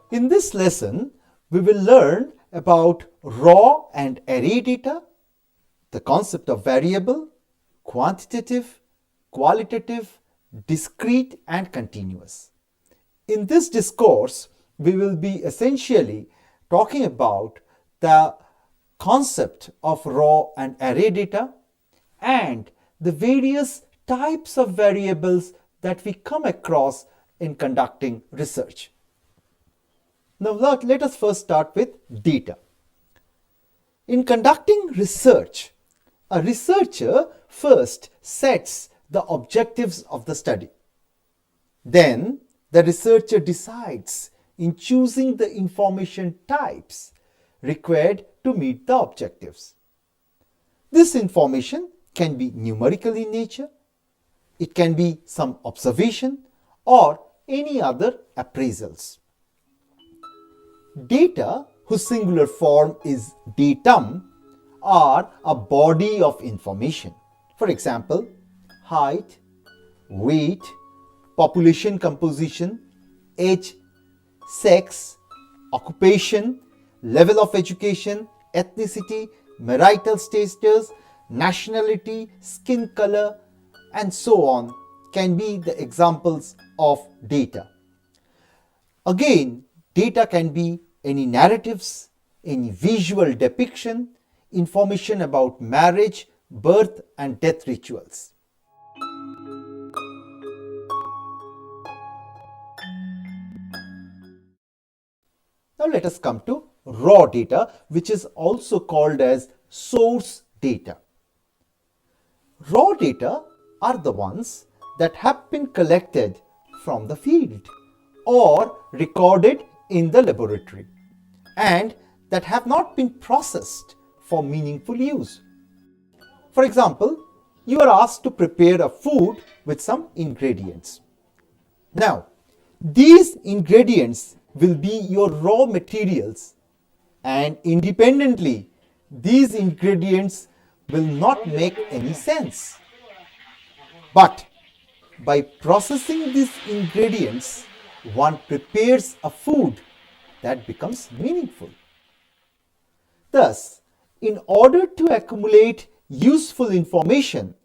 In this lesson, we will learn about raw and array data, the concept of variable, quantitative, qualitative, discrete, and continuous. In this discourse, we will be essentially talking about the concept of raw and array data and the various types of variables that we come across in conducting research. Now let us first start with data. In conducting research, a researcher first sets the objectives of the study. Then the researcher decides in choosing the information types required to meet the objectives. This information can be numerical in nature, it can be some observation or any other appraisals. Data, whose singular form is datum, are a body of information. For example, height, weight, population composition, age, sex, occupation, level of education, ethnicity, marital status, nationality, skin color, and so on can be the examples of data. Again, data can be any narratives, any visual depiction, information about marriage, birth, and death rituals. Now let us come to raw data, which is also called as source data. Raw data are the ones that have been collected from the field or recorded in the laboratory and that have not been processed for meaningful use. For example, you are asked to prepare a food with some ingredients. Now, these ingredients will be your raw materials, and independently, these ingredients will not make any sense. But by processing these ingredients, one prepares a food that becomes meaningful. Thus, in order to accumulate useful information,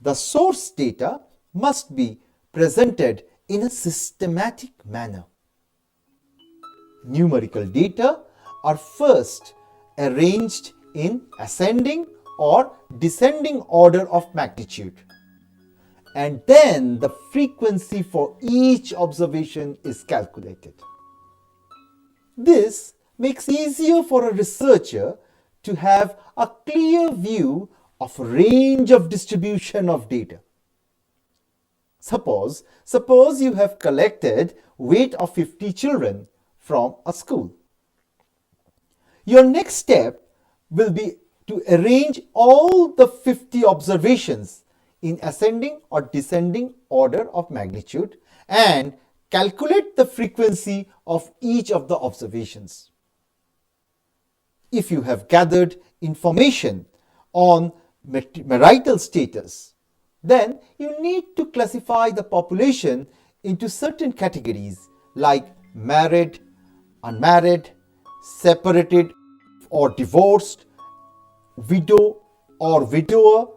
the source data must be presented in a systematic manner. Numerical data are first arranged in ascending or descending order of magnitude, and then the frequency for each observation is calculated. This makes it easier for a researcher to have a clear view of a range of distribution of data. Suppose you have collected weight of 50 children from a school. Your next step will be to arrange all the 50 observations in ascending or descending order of magnitude and calculate the frequency of each of the observations. If you have gathered information on marital status, then you need to classify the population into certain categories like married, unmarried, separated or divorced, widow or widower,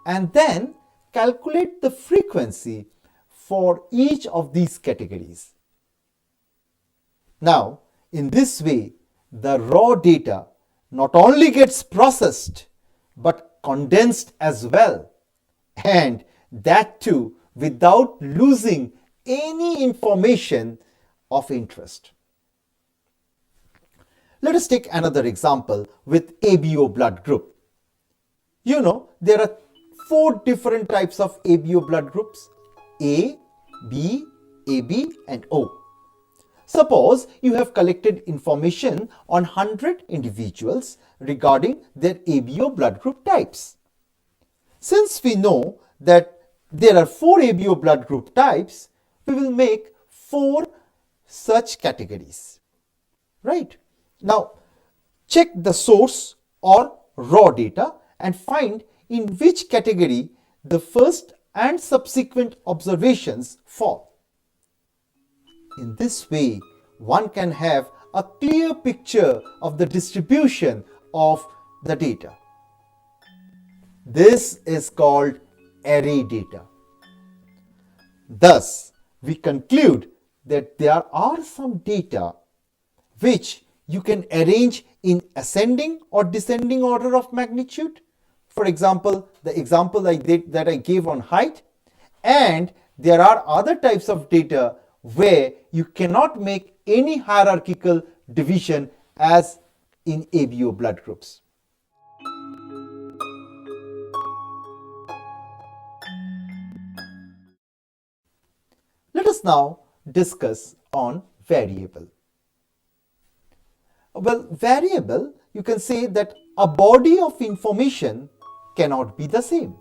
and then calculate the frequency for each of these categories. Now, in this way, the raw data not only gets processed but condensed as well, and that too without losing any information of interest. Let us take another example with ABO blood group. You know, there are 4 different types of ABO blood groups: A, B, AB, and O. Suppose you have collected information on 100 individuals regarding their ABO blood group types. Since we know that there are 4 ABO blood group types, we will make 4 such categories. Right? Now, check the source or raw data and find in which category the first and subsequent observations fall. In this way, one can have a clear picture of the distribution of the data. This is called array data. Thus, we conclude that there are some data which you can arrange in ascending or descending order of magnitude. For example, the example that I gave on height. And there are other types of data where you cannot make any hierarchical division as in ABO blood groups. Let us now discuss on variable. Well, variable, you can say that a body of information cannot be the same.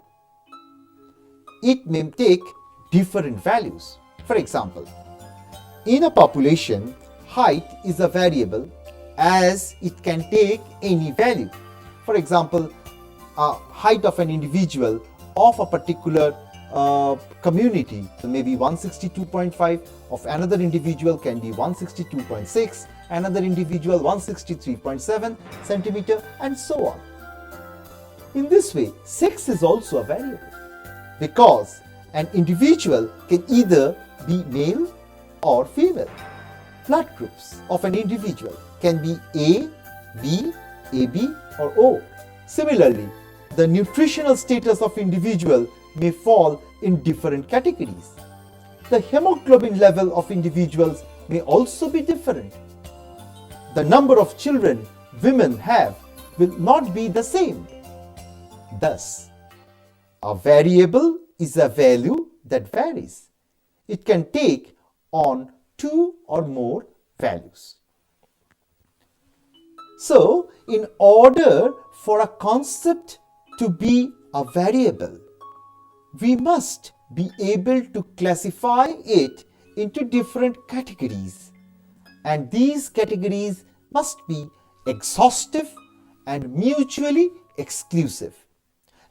It may take different values. For example, in a population, height is a variable as it can take any value. For example, height of an individual of a particular community may be 162.5, of another individual can be 162.6, another individual 163.7 centimeter, and so on. In this way, sex is also a variable, because an individual can either be male or female. Blood groups of an individual can be A, B, AB, or O. Similarly, the nutritional status of individual may fall in different categories. The hemoglobin level of individuals may also be different. The number of children women have will not be the same. Thus, a variable is a value that varies. It can take on two or more values. So, in order for a concept to be a variable, we must be able to classify it into different categories, and these categories must be exhaustive and mutually exclusive.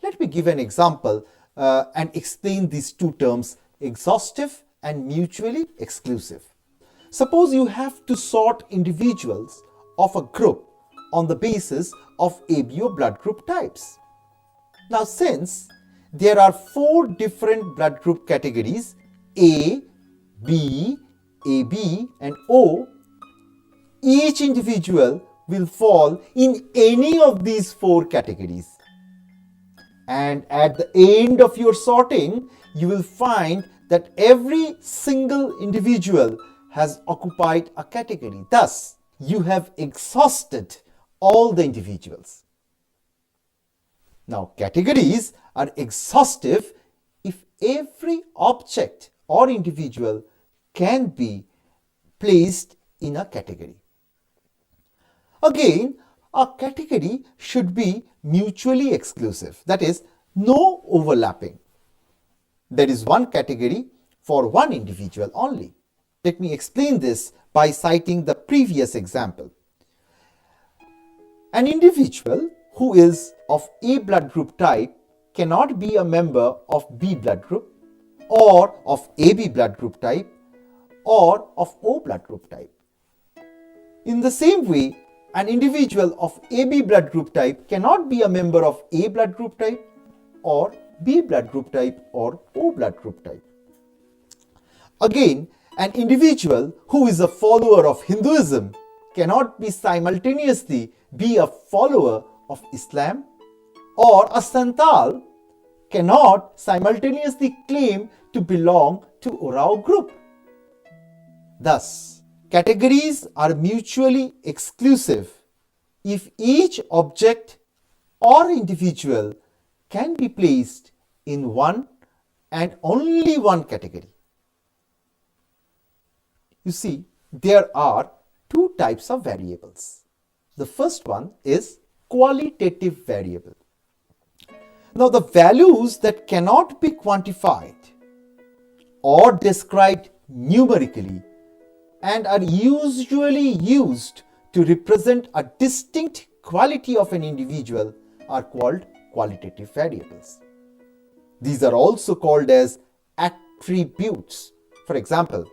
Let me give an example and explain these two terms, exhaustive and mutually exclusive. Suppose you have to sort individuals of a group on the basis of ABO blood group types. Now, since there are 4 different blood group categories, A, B, AB, and O, each individual will fall in any of these 4 categories. And at the end of your sorting, you will find that every single individual has occupied a category. Thus, you have exhausted all the individuals. Now, categories are exhaustive if every object or individual can be placed in a category. Again, a category should be mutually exclusive, that is, no overlapping. There is one category for one individual only. Let me explain this by citing the previous example. An individual who is of A blood group type cannot be a member of B blood group, or of AB blood group type, or of O blood group type. In the same way, an individual of AB blood group type cannot be a member of A blood group type, or B blood group type, or O blood group type. Again, an individual who is a follower of Hinduism cannot be simultaneously be a follower of Islam, or a Santal cannot simultaneously claim to belong to Urao group. Thus, categories are mutually exclusive if each object or individual can be placed in one and only one category. You see, there are 2 types of variables. The first one is qualitative variable. Now, the values that cannot be quantified or described numerically and are usually used to represent a distinct quality of an individual are called qualitative variables. These are also called as attributes. For example,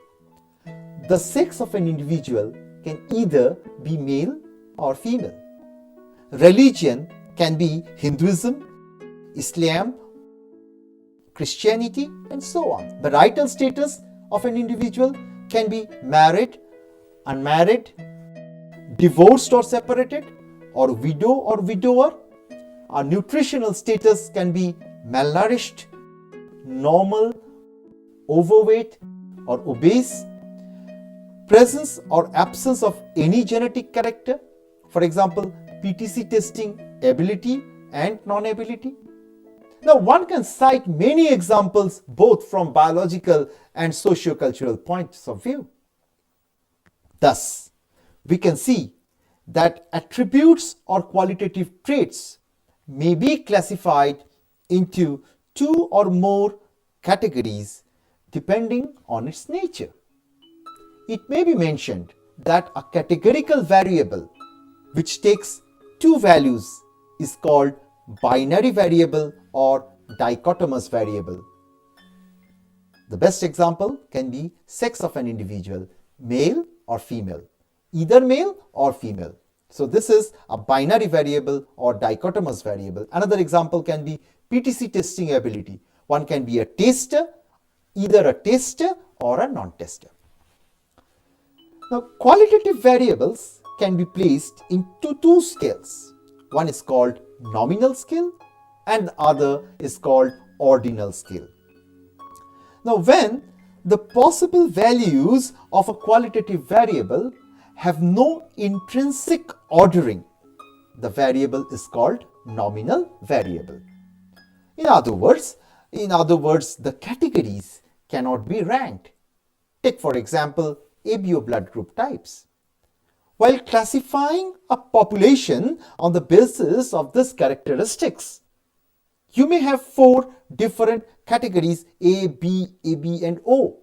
the sex of an individual can either be male or female. Religion can be Hinduism, Islam, Christianity, and so on. The marital status of an individual can be married, unmarried, divorced or separated, or widow or widower. Our nutritional status can be malnourished, normal, overweight, or obese. Presence or absence of any genetic character, for example, PTC testing ability and non-ability. Now, one can cite many examples both from biological and socio-cultural points of view. Thus, we can see that attributes or qualitative traits may be classified into two or more categories depending on its nature. It may be mentioned that a categorical variable which takes two values is called binary variable or dichotomous variable. The best example can be sex of an individual, male or female, either male or female. So this is a binary variable or dichotomous variable. Another example can be PTC testing ability. One can be a taster, either a taster or a non-taster. Now, qualitative variables can be placed into two scales. One is called nominal scale and the other is called ordinal scale. Now, when the possible values of a qualitative variable have no intrinsic ordering, the variable is called nominal variable. In other words, the categories cannot be ranked. Take, for example, ABO blood group types. While classifying a population on the basis of these characteristics, you may have 4 different categories A, B, AB, and O.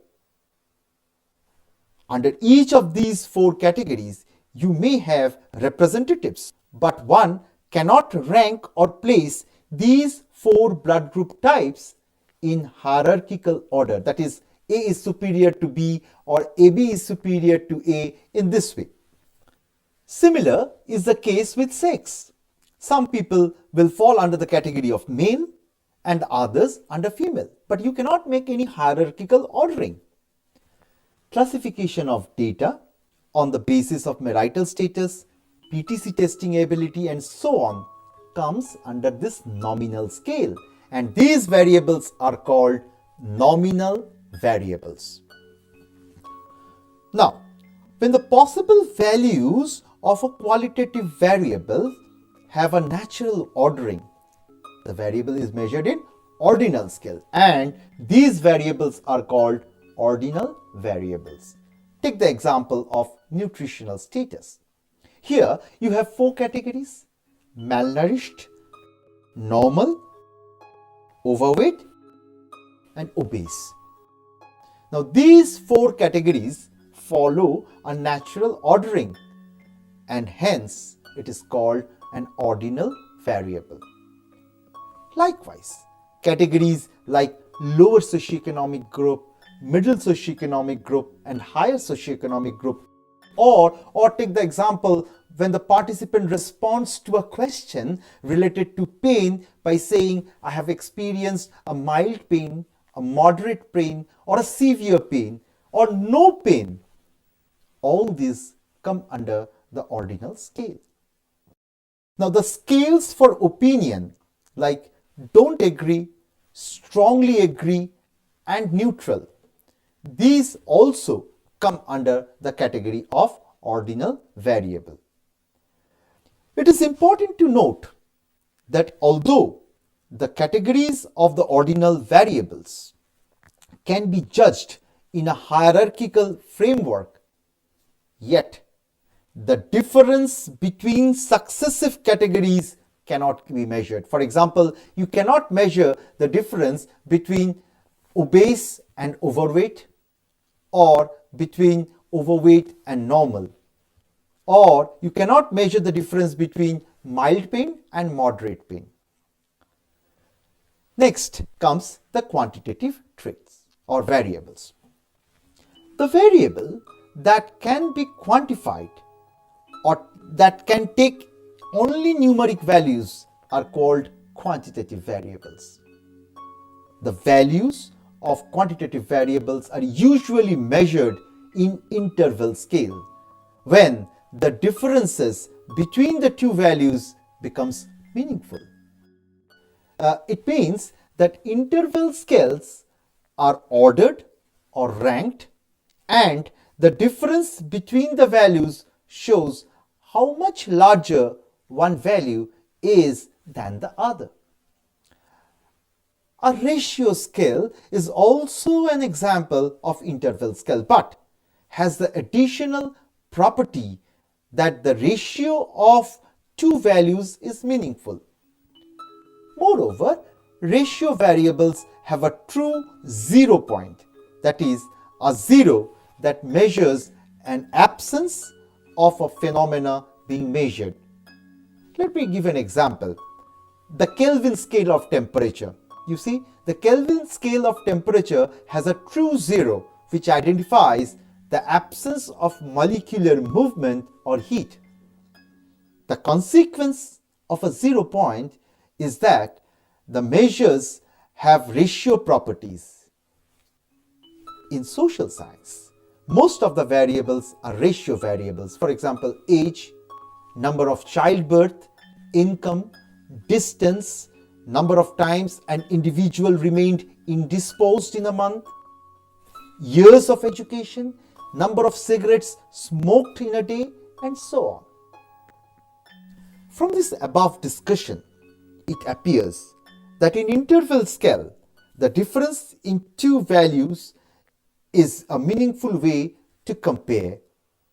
Under each of these 4 categories, you may have representatives, but one cannot rank or place these 4 blood group types in hierarchical order. That is, A is superior to B or AB is superior to A in this way. Similar is the case with sex. Some people will fall under the category of male and others under female, but you cannot make any hierarchical ordering. Classification of data on the basis of marital status, PTC testing ability, and so on comes under this nominal scale, and these variables are called nominal variables. Now, when the possible values of a qualitative variable have a natural ordering, the variable is measured in ordinal scale, and these variables are called ordinal variables. Take the example of nutritional status. Here you have 4 categories: malnourished, normal, overweight, and obese. Now these 4 categories follow a natural ordering, and hence it is called an ordinal variable. Likewise, categories like lower socioeconomic group, middle socioeconomic group, and higher socioeconomic group, or take the example when the participant responds to a question related to pain by saying, I have experienced a mild pain, a moderate pain, or a severe pain, or no pain. All these come under the ordinal scale. Now the scales for opinion like don't agree, strongly agree, and neutral, these also come under the category of ordinal variable. It is important to note that although the categories of the ordinal variables can be judged in a hierarchical framework, yet the difference between successive categories cannot be measured. For example, you cannot measure the difference between obese and overweight, or between overweight and normal, or you cannot measure the difference between mild pain and moderate pain. Next comes the quantitative traits or variables. The variable that can be quantified or that can take only numeric values are called quantitative variables. The values of quantitative variables are usually measured in interval scale when the differences between the two values becomes meaningful. It means that interval scales are ordered or ranked, and the difference between the values shows how much larger one value is than the other. A ratio scale is also an example of interval scale, but has the additional property that the ratio of two values is meaningful. Moreover, ratio variables have a true 0 point, that is, a zero that measures an absence of a phenomena being measured. Let me give an example. The Kelvin scale of temperature. You see, the Kelvin scale of temperature has a true zero which identifies the absence of molecular movement or heat. The consequence of a 0 point is that the measures have ratio properties. In social science, most of the variables are ratio variables. For example, age, number of childbirth, income, distance, number of times an individual remained indisposed in a month, years of education, number of cigarettes smoked in a day, and so on. From this above discussion, it appears that in interval scale, the difference in two values is a meaningful way to compare,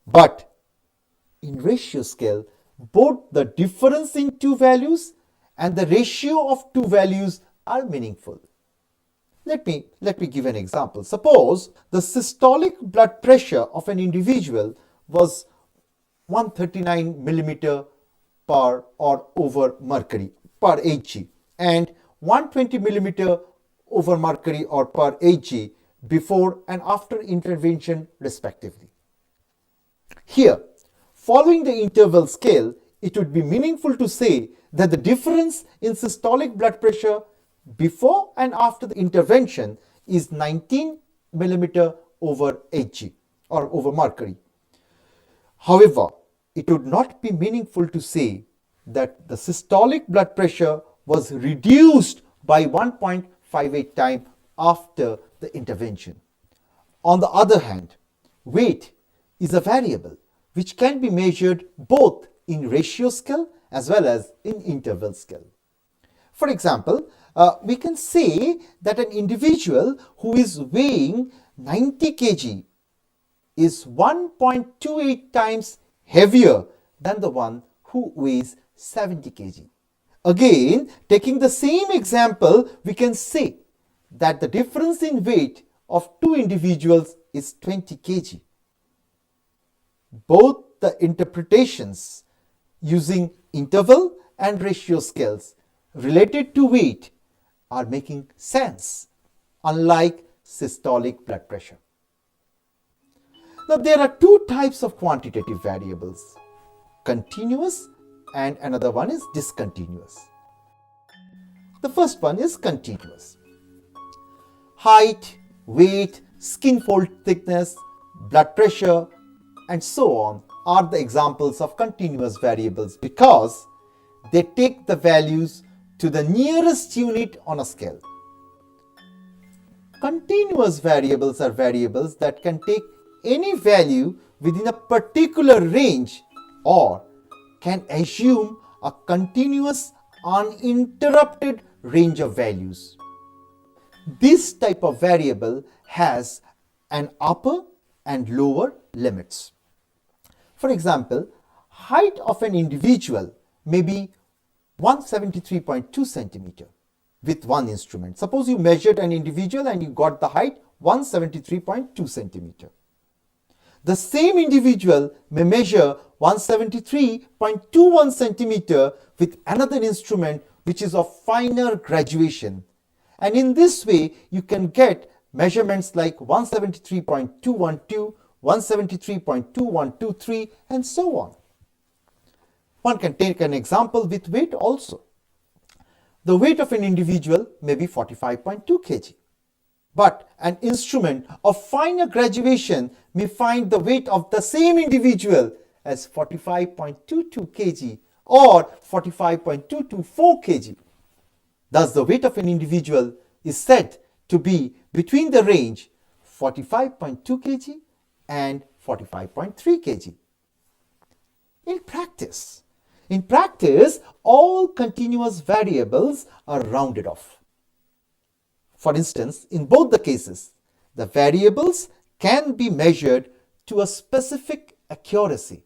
but in ratio scale, both the difference in two values and the ratio of two values are meaningful. Let me give an example. Suppose the systolic blood pressure of an individual was 139 millimeter per or over mercury per Hg and 120 millimeter over mercury or per Hg before and after intervention respectively. Here, following the interval scale, it would be meaningful to say that the difference in systolic blood pressure before and after the intervention is 19 millimeter over Hg or over mercury. However, it would not be meaningful to say that the systolic blood pressure was reduced by 1.58 times after the intervention. On the other hand, weight is a variable which can be measured both in ratio scale as well as in interval scale. For example, we can say that an individual who is weighing 90 kg is 1.28 times heavier than the one who weighs 70 kg. Again, taking the same example, we can say that the difference in weight of two individuals is 20 kg. Both the interpretations using interval and ratio scales related to weight are making sense, unlike systolic blood pressure. Now, there are two types of quantitative variables, continuous and another one is discontinuous. The first one is continuous. Height, weight, skin fold thickness, blood pressure, and so on are the examples of continuous variables because they take the values to the nearest unit on a scale. Continuous variables are variables that can take any value within a particular range or can assume a continuous, uninterrupted range of values. This type of variable has an upper and lower limits. For example, height of an individual may be 173.2 centimeter with one instrument. Suppose you measured an individual and you got the height 173.2 centimeter. The same individual may measure 173.21 centimeter with another instrument which is of finer graduation. And in this way, you can get measurements like 173.212, 173.2123, and so on. One can take an example with weight also. The weight of an individual may be 45.2 kg. But an instrument of finer graduation may find the weight of the same individual as 45.22 kg or 45.224 kg. Thus, the weight of an individual is said to be between the range 45.2 kg and 45.3 kg. In practice, all continuous variables are rounded off. For instance, in both the cases, the variables can be measured to a specific accuracy,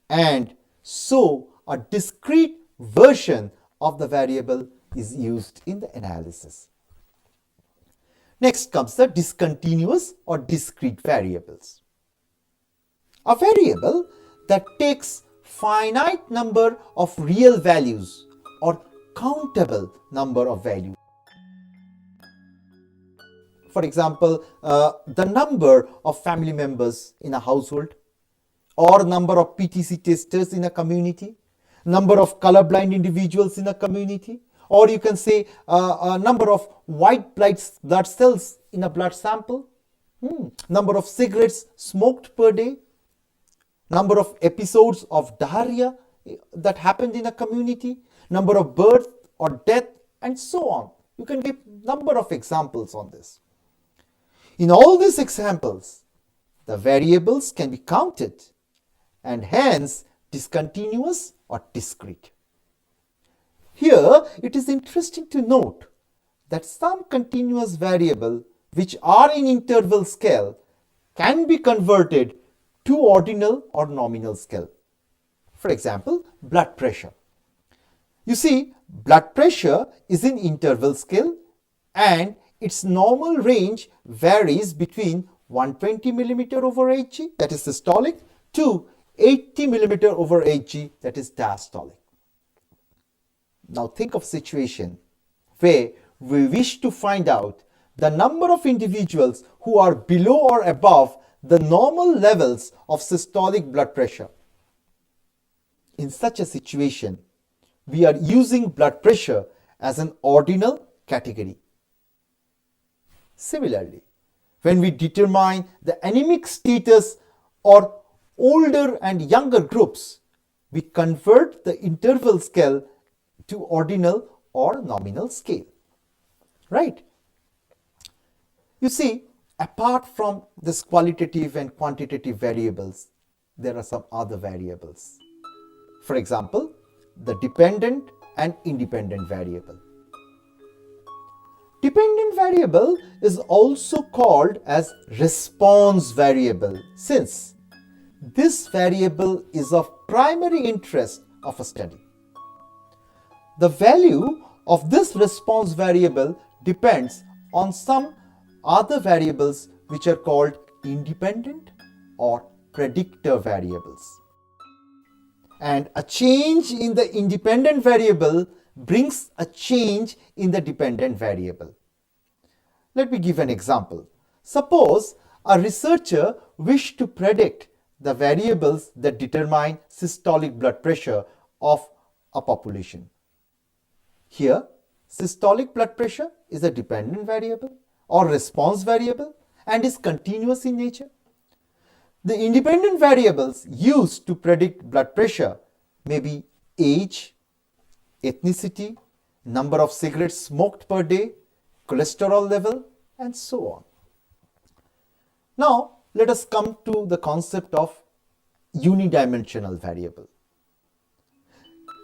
and so a discrete version of the variable is used in the analysis. Next comes the discontinuous or discrete variables. A variable that takes finite number of real values or countable number of values. For example, the number of family members in a household, or number of PTC testers in a community, number of colorblind individuals in a community, or you can say a number of white blood cells in a blood sample, number of cigarettes smoked per day, number of episodes of diarrhea that happened in a community, number of birth or death, and so on. You can give number of examples on this. In all these examples, the variables can be counted and hence discontinuous or discrete. Here, it is interesting to note that some continuous variable which are in interval scale can be converted to ordinal or nominal scale. For example, blood pressure. You see, blood pressure is in interval scale and its normal range varies between 120 mm over Hg, that is systolic, to 80 mm over Hg, that is diastolic. Now think of a situation where we wish to find out the number of individuals who are below or above the normal levels of systolic blood pressure. In such a situation, we are using blood pressure as an ordinal category. Similarly, when we determine the anemic status or older and younger groups, we convert the interval scale to ordinal or nominal scale. Right? You see, apart from this qualitative and quantitative variables, there are some other variables. For example, the dependent and independent variable. Dependent variable is also called as response variable, since this variable is of primary interest of a study. The value of this response variable depends on some other variables which are called independent or predictor variables. And a change in the independent variable brings a change in the dependent variable. Let me give an example. Suppose a researcher wished to predict the variables that determine systolic blood pressure of a population. Here, systolic blood pressure is a dependent variable or response variable and is continuous in nature. The independent variables used to predict blood pressure may be age, ethnicity, number of cigarettes smoked per day, cholesterol level, and so on. Now, let us come to the concept of unidimensional variable.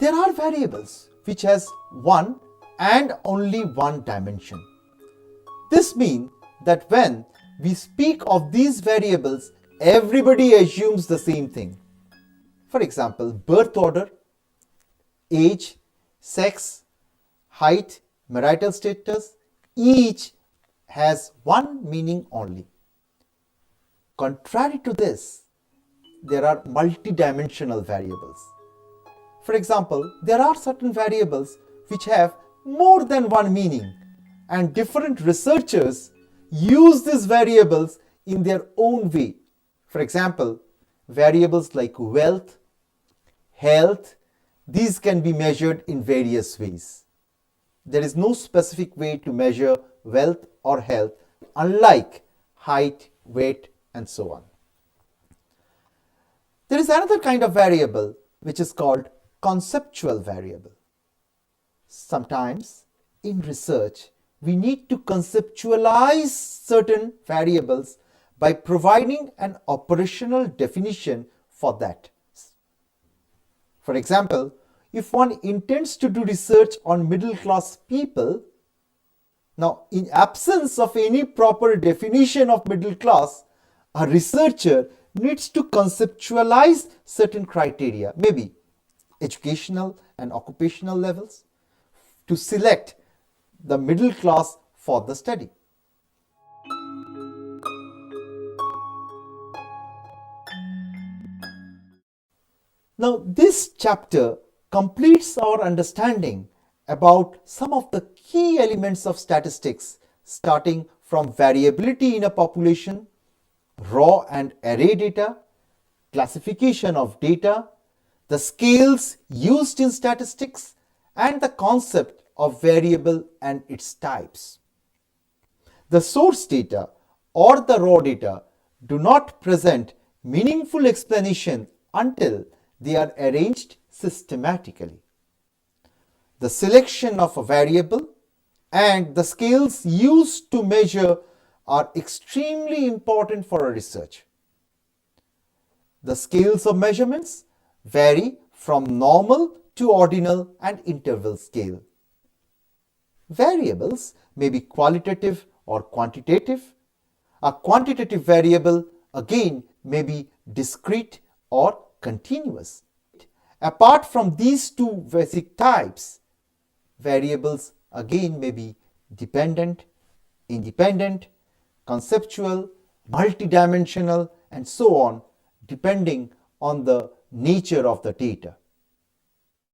There are variables which has one and only one dimension. This means that when we speak of these variables, everybody assumes the same thing. For example, birth order, age, sex, height, marital status, each has one meaning only. Contrary to this, there are multidimensional variables. For example, there are certain variables which have more than one meaning, and different researchers use these variables in their own way For example, variables like wealth, health, these can be measured in various ways. There is no specific way to measure wealth or health, unlike height, weight, and so on. There is another kind of variable which is called conceptual variable. Sometimes in research, we need to conceptualize certain variables by providing an operational definition for that. For example, if one intends to do research on middle class people, now in absence of any proper definition of middle class, a researcher needs to conceptualize certain criteria, maybe educational and occupational levels, to select the middle class for the study. Now, this chapter completes our understanding about some of the key elements of statistics, starting from variability in a population, raw and array data, classification of data, the scales used in statistics, and the concept of variable and its types. The source data or the raw data do not present meaningful explanation until they are arranged systematically. The selection of a variable and the scales used to measure are extremely important for a research. The scales of measurements vary from normal to ordinal and interval scale. Variables may be qualitative or quantitative. A quantitative variable again may be discrete or continuous. Apart from these two basic types, variables again may be dependent, independent, conceptual, multidimensional, and so on, depending on the nature of the data.